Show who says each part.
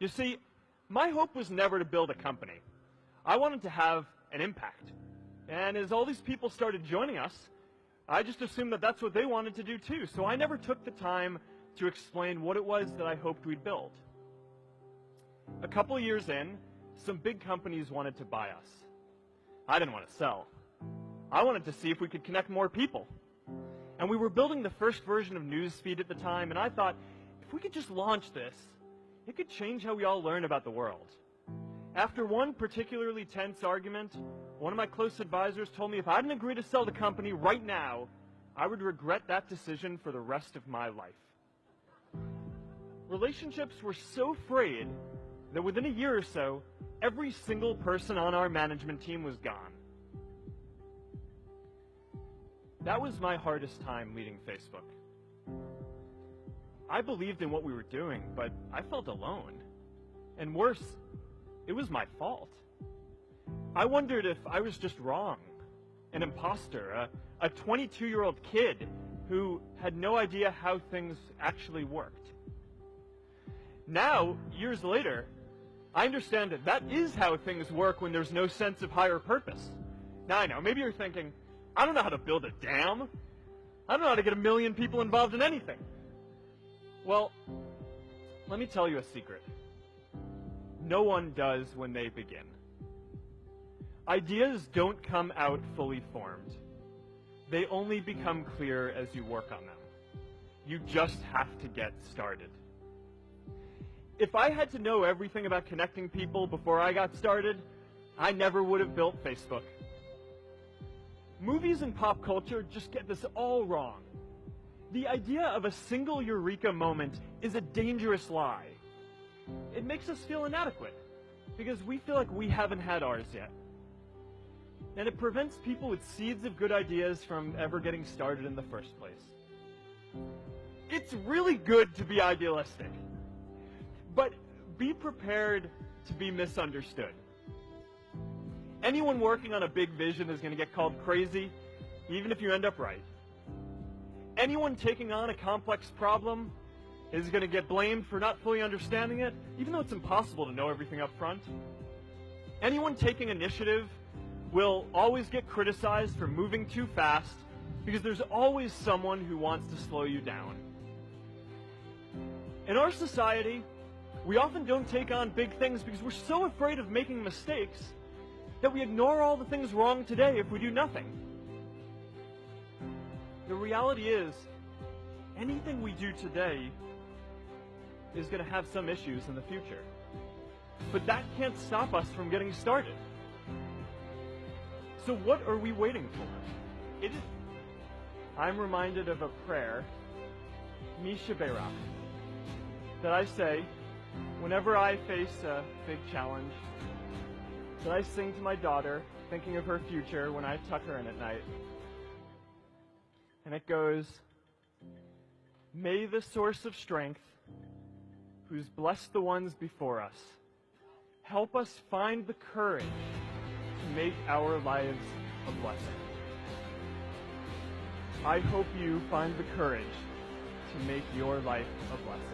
Speaker 1: You see, my hope was never to build a company. I wanted to have an impact. And as all these people started joining us, I just assumed that that's what they wanted to do too. So I never took the time to explain what it was that I hoped we'd build. A couple of years in, some big companies wanted to buy us. I didn't want to sell. I wanted to see if we could connect more people. And we were building the first version of Newsfeed at the time, and I thought, if we could just launch this, it could change how we all learn about the world. After one particularly tense argument, one of my close advisors told me if I didn't agree to sell the company right now, I would regret that decision for the rest of my life. Relationships were so frayed that within a year or so, every single person on our management team was gone. That was my hardest time leading Facebook. I believed in what we were doing, but I felt alone. And worse, it was my fault. I wondered if I was just wrong, an imposter, a 22-year-old kid who had no idea how things actually worked. Now, years later, I understand that that is how things work when there's no sense of higher purpose. Now I know, maybe you're thinking, I don't know how to build a dam. I don't know how to get 1 million people involved in anything. Well, let me tell you a secret. No one does when they begin. Ideas don't come out fully formed. They only become clear as you work on them. You just have to get started. If I had to know everything about connecting people before I got started, I never would have built Facebook. Movies and pop culture just get this all wrong. The idea of a single eureka moment is a dangerous lie. It makes us feel inadequate because we feel like we haven't had ours yet. And it prevents people with seeds of good ideas from ever getting started in the first place. It's really good to be idealistic, but be prepared to be misunderstood. Anyone working on a big vision is going to get called crazy, even if you end up right. Anyone taking on a complex problem is going to get blamed for not fully understanding it, even though it's impossible to know everything up front. Anyone taking initiative will always get criticized for moving too fast, because there's always someone who wants to slow you down. In our society, we often don't take on big things because we're so afraid of making mistakes that we ignore all the things wrong today if we do nothing. The reality is, anything we do today is going to have some issues in the future. But that can't stop us from getting started. So what are we waiting for? I'm reminded of a prayer, Misha Berak, that I say whenever I face a big challenge, that I sing to my daughter, thinking of her future when I tuck her in at night. And it goes, "May the source of strength, who's blessed the ones before us, help us find the courage to make our lives a blessing." I hope you find the courage to make your life a blessing.